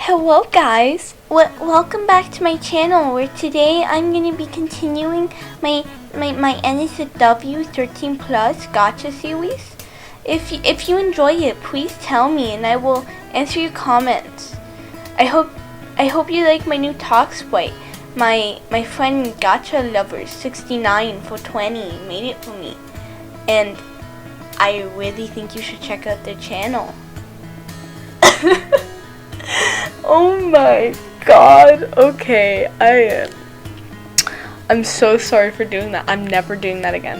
Hello guys, welcome back to my channel where today I'm going to be continuing my NSFW 13 Plus Gacha series. If you enjoy it, please tell me and I will answer your comments. I hope you like my new talk sprite. My friend Gacha Lover 69 for 20 made it for me, and I really think you should check out their channel. Oh my god, okay, I'm so sorry for doing that. I'm never doing that again.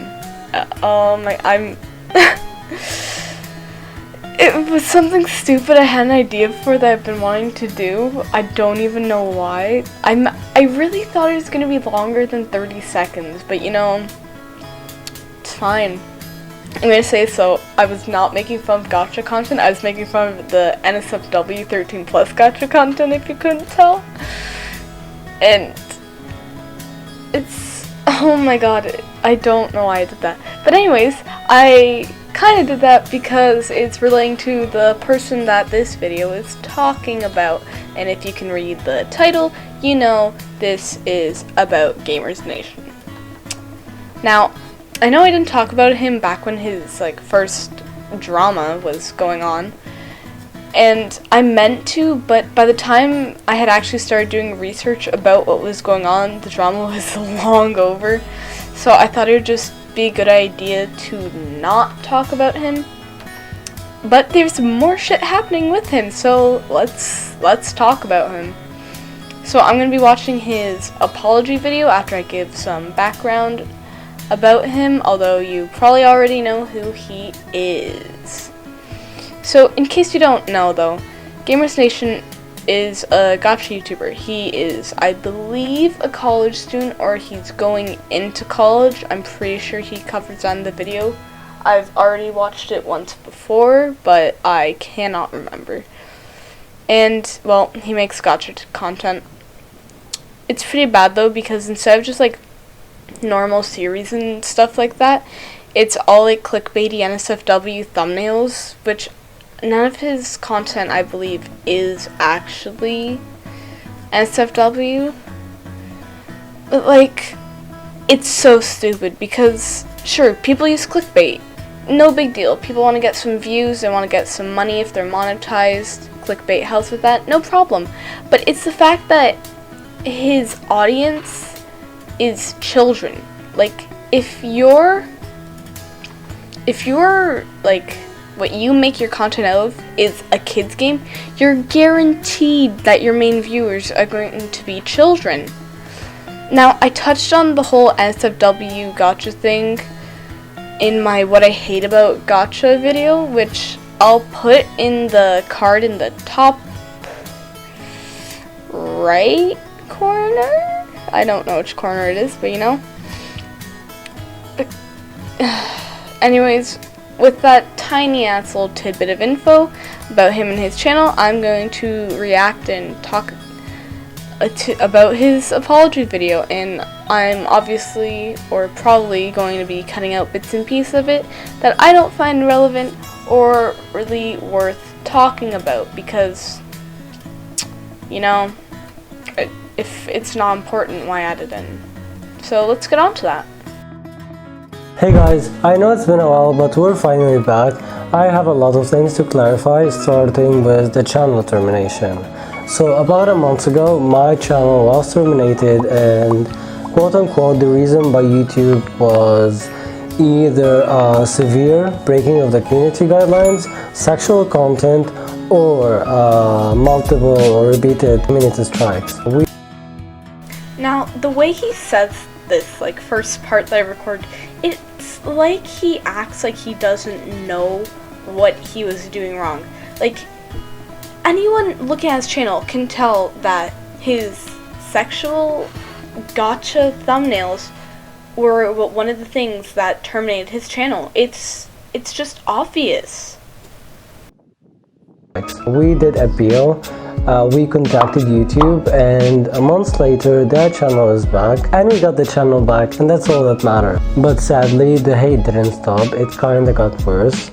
It was something stupid I had an idea for that I've been wanting to do. I don't even know why. I really thought it was gonna be longer than 30 seconds, but you know, it's fine. I'm gonna say so. I was not making fun of gacha content. I was making fun of the NSFW 13 Plus gacha content, if you couldn't tell. And it's, oh my god, I don't know why I did that. But anyways, I kind of did that because it's relating to the person that this video is talking about. And if you can read the title, you know this is about Gamers Nation. Now, I know I didn't talk about him back when his first drama was going on, and I meant to, but by the time I had actually started doing research about what was going on, the drama was long over, so I thought it would just be a good idea to not talk about him. But there's more shit happening with him, so let's talk about him. So I'm going to be watching his apology video after I give some background about him, although you probably already know who he is. So in case you don't know though, Gamers Nation is a gacha YouTuber. He is, I believe, a college student, or he's going into college. I'm pretty sure he covers on the video. I've already watched it once before, but I cannot remember. And, well, he makes gacha content. It's pretty bad though, because instead of just normal series and stuff like that, it's all clickbaity NSFW thumbnails, which none of his content, I believe, is actually NSFW. But it's so stupid because sure, people use clickbait, no big deal. People want to get some views, they want to get some money if they're monetized. Clickbait helps with that, no problem. But it's the fact that his audience is children. If you're what you make your content out of is a kid's game, you're guaranteed that your main viewers are going to be children. Now, I touched on the whole NSFW gacha thing in my What I Hate About Gacha video, which I'll put in the card in the top right corner. I don't know which corner it is, but you know. But, anyways, with that tiny ass little tidbit of info about him and his channel, I'm going to react and talk about his apology video, and I'm obviously or probably going to be cutting out bits and pieces of it that I don't find relevant or really worth talking about, because you know, if it's not important, why add it in? So let's get on to that. Hey guys, I know it's been a while, but we're finally back. I have a lot of things to clarify, starting with the channel termination. So about a month ago, my channel was terminated, and quote-unquote the reason by YouTube was either a severe breaking of the community guidelines, sexual content, or multiple or repeated community strikes. Now, the way he says this, first part that I record, it's like he acts like he doesn't know what he was doing wrong. Anyone looking at his channel can tell that his sexual gacha thumbnails were one of the things that terminated his channel. It's just obvious. We did appeal, we contacted YouTube, and a month later their channel is back, and we got the channel back, and that's all that matters. But sadly, the hate didn't stop, it kinda got worse.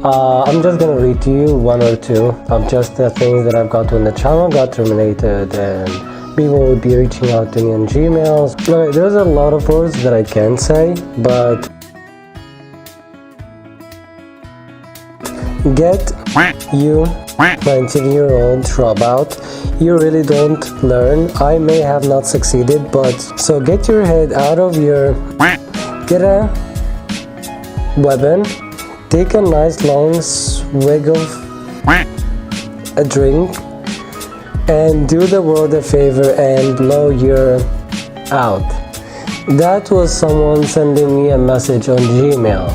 I'm just gonna read to you one or two of just the things that I've got when the channel got terminated and people would be reaching out to me on Gmails. Okay, there's a lot of words that I can say, but get you 19-year-old dropout. You really don't learn. I may have not succeeded, but so get your head out of your, get a weapon, take a nice long swig of a drink, and do the world a favor and blow your out. That was someone sending me a message on Gmail.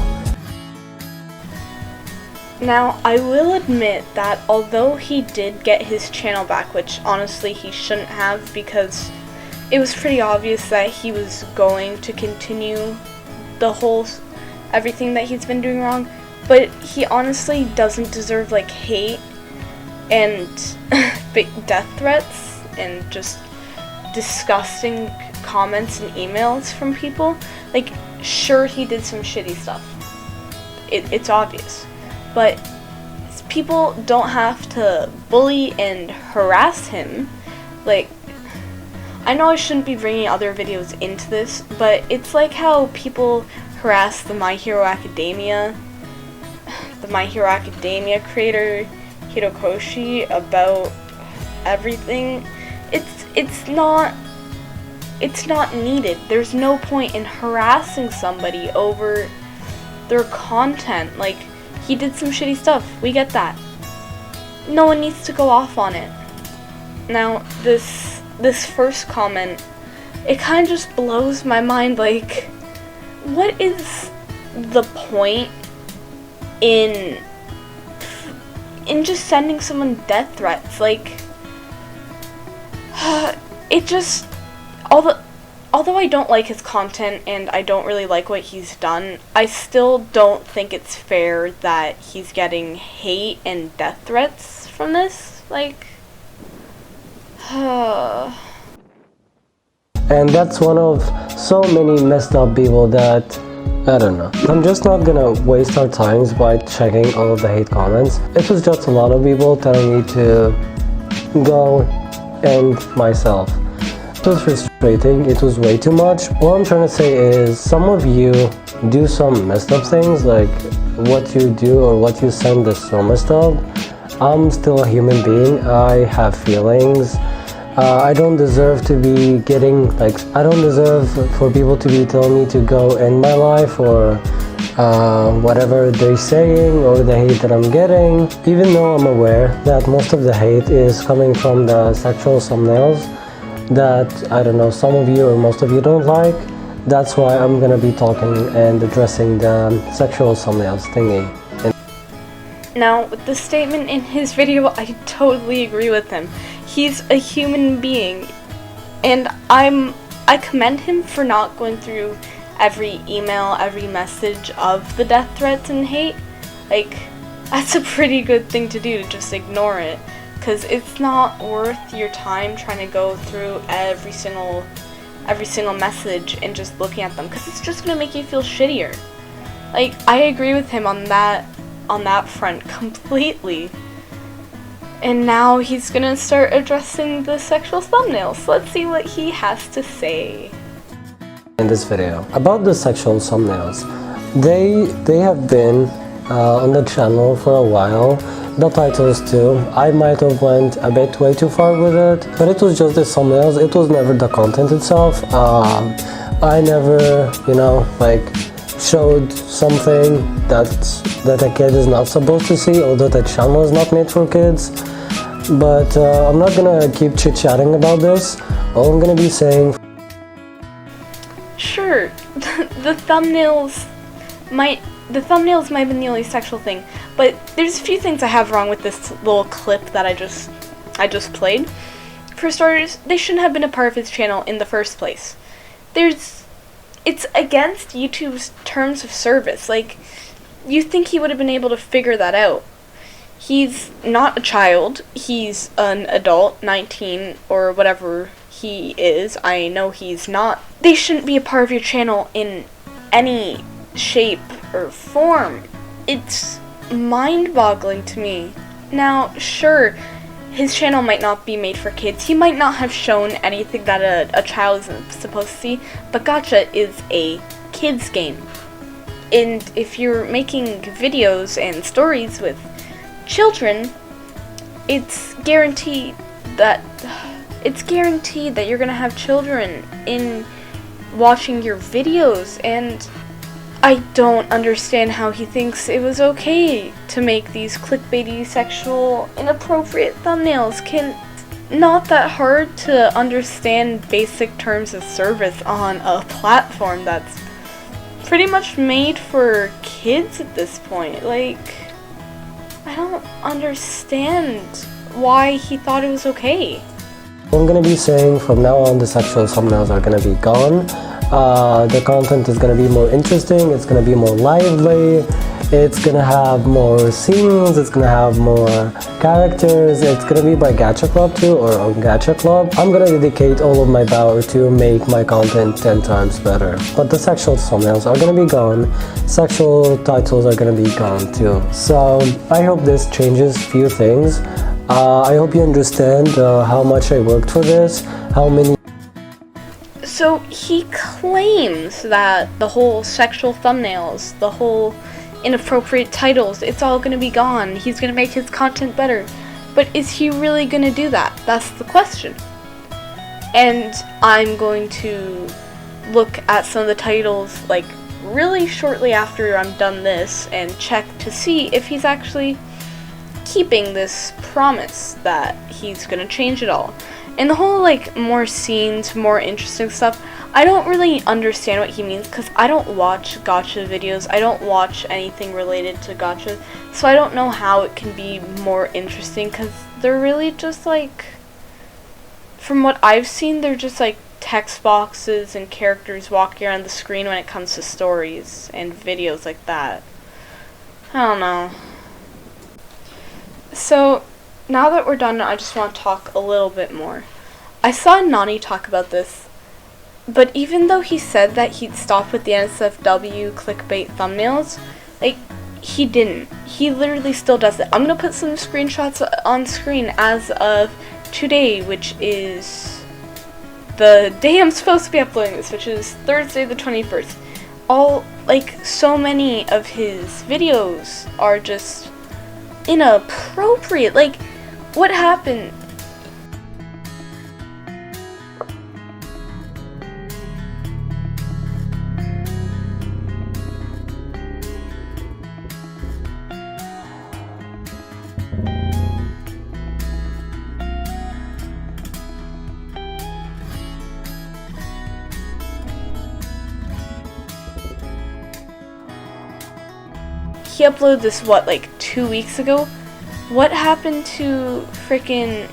Now, I will admit that although he did get his channel back, which honestly he shouldn't have because it was pretty obvious that he was going to continue the whole everything that he's been doing wrong, but he honestly doesn't deserve like hate and big death threats and just disgusting comments and emails from people. Like, sure, he did some shitty stuff. It's obvious. But people don't have to bully and harass him. Like, I know I shouldn't be bringing other videos into this, but it's like how people harass the My Hero Academia creator Hirokoshi about everything. It's not needed. There's no point in harassing somebody over their content. Like, he did some shitty stuff. We get that. No one needs to go off on it. Now, this first comment, it kind of just blows my mind. Like, what is the point in just sending someone death threats? Like, it just, although I don't like his content and I don't really like what he's done, I still don't think it's fair that he's getting hate and death threats from this. Like, and that's one of so many messed up people that, I don't know. I'm just not gonna waste our times by checking all of the hate comments. It was just a lot of people telling me to go end myself. It was frustrating, it was way too much. What I'm trying to say is, some of you do some messed up things, like what you do or what you send is so messed up. I'm still a human being, I have feelings. I don't deserve to be getting, like, I don't deserve for people to be telling me to go end my life or whatever they're saying or the hate that I'm getting. Even though I'm aware that most of the hate is coming from the sexual thumbnails that, I don't know, some of you or most of you don't like, that's why I'm gonna be talking and addressing the sexual thumbnails thingy. now, with the statement in his video, I totally agree with him. He's a human being, and I commend him for not going through every email, every message of the death threats and hate. Like, that's a pretty good thing to do, to just ignore it, because it's not worth your time trying to go through every single message and just looking at them, because it's just gonna make you feel shittier. Like, I agree with him on that front completely. And now he's gonna start addressing the sexual thumbnails. Let's see what he has to say. In this video about the sexual thumbnails, they have been on the channel for a while. The titles too. I might have went a bit way too far with it, but it was just the thumbnails. It was never the content itself. I never, like, showed something that a kid is not supposed to see, although the channel is not made for kids. But I'm not gonna keep chit-chatting about this. All I'm gonna be saying, sure, the thumbnails might have been the only sexual thing, but there's a few things I have wrong with this little clip that I just played. For starters, they shouldn't have been a part of his channel in the first place. It's against YouTube's terms of service. Like, you think he would have been able to figure that out. He's not a child. He's an adult, 19 or whatever he is. I know he's not. They shouldn't be a part of your channel in any shape or form. It's mind-boggling to me. Now, sure, his channel might not be made for kids. He might not have shown anything that a child is supposed to see, but gacha is a kids game. And if you're making videos and stories with children, it's guaranteed that you're gonna have children in watching your videos, and I don't understand how he thinks it was okay to make these clickbaity, sexual, inappropriate thumbnails. Not that hard to understand basic terms of service on a platform that's pretty much made for kids at this point. Like, I don't understand why he thought it was okay. I'm gonna be saying from now on the sexual thumbnails are gonna be gone. The content is gonna be more interesting, it's gonna be more lively, it's gonna have more scenes, it's gonna have more characters, it's gonna be by Gacha Club too, or on Gacha Club. I'm gonna dedicate all of my power to make my content 10 times better. But the sexual thumbnails are gonna be gone, sexual titles are gonna be gone too. So I hope this changes a few things. I hope you understand how much I worked for this, how many. So he claims that the whole sexual thumbnails, the whole inappropriate titles, it's all gonna be gone. He's gonna make his content better. But is he really gonna do that? That's the question. And I'm going to look at some of the titles like really shortly after I'm done this and check to see if he's actually keeping this promise that he's gonna change it all. And the whole like more scenes, more interesting stuff, I don't really understand what he means because I don't watch gacha videos. I don't watch anything related to gacha, so I don't know how it can be more interesting because they're really just like, from what I've seen, they're just like text boxes and characters walking around the screen when it comes to stories and videos like that. I don't know. So, now that we're done, I just want to talk a little bit more. I saw Nani talk about this, but even though he said that he'd stop with the NSFW clickbait thumbnails, like, he didn't. He literally still does it. I'm going to put some screenshots on screen as of today, which is the day I'm supposed to be uploading this, which is Thursday the 21st. So many of his videos are just inappropriate. Like, what happened? He uploaded this, what, like 2 weeks ago? What happened to freaking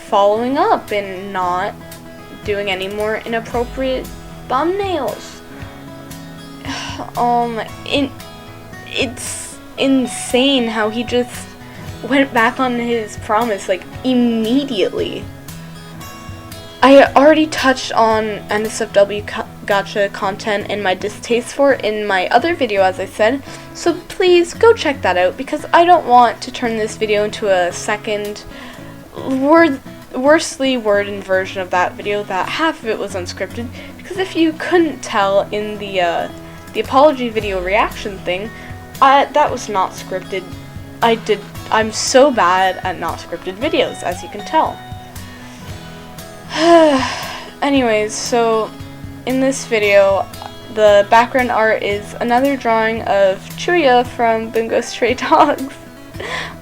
following up and not doing any more inappropriate thumbnails? It's insane how he just went back on his promise, like, immediately. I already touched on NSFW gacha content and my distaste for it in my other video, as I said, so please go check that out because I don't want to turn this video into a second worstly worded version of that video that half of it was unscripted, because if you couldn't tell in the apology video reaction thing, that was not scripted. I'm so bad at not scripted videos, as you can tell. Anyways, so in this video, the background art is another drawing of Chuya from Bungo Stray Dogs.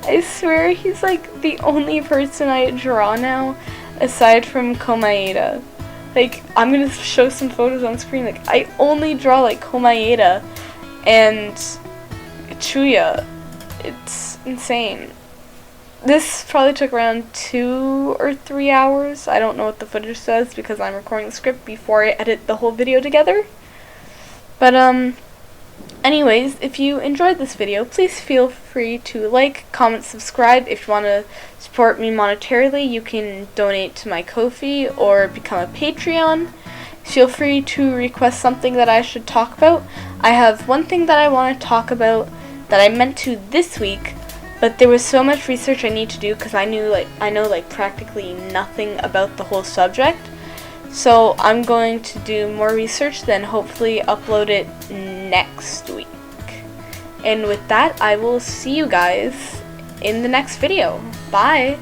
I swear he's like the only person I draw now, aside from Komaeda. Like, I'm gonna show some photos on screen. Like, I only draw like Komaeda and Chuya. It's insane. This probably took around 2 or 3 hours. I don't know what the footage says because I'm recording the script before I edit the whole video together. But, anyways, if you enjoyed this video, please feel free to like, comment, subscribe. If you want to support me monetarily, you can donate to my Ko-fi or become a Patreon. Feel free to request something that I should talk about. I have one thing that I want to talk about that I meant to this week, but there was so much research I need to do because I know like practically nothing about the whole subject. So I'm going to do more research, then hopefully upload it next week. And with that, I will see you guys in the next video. Bye!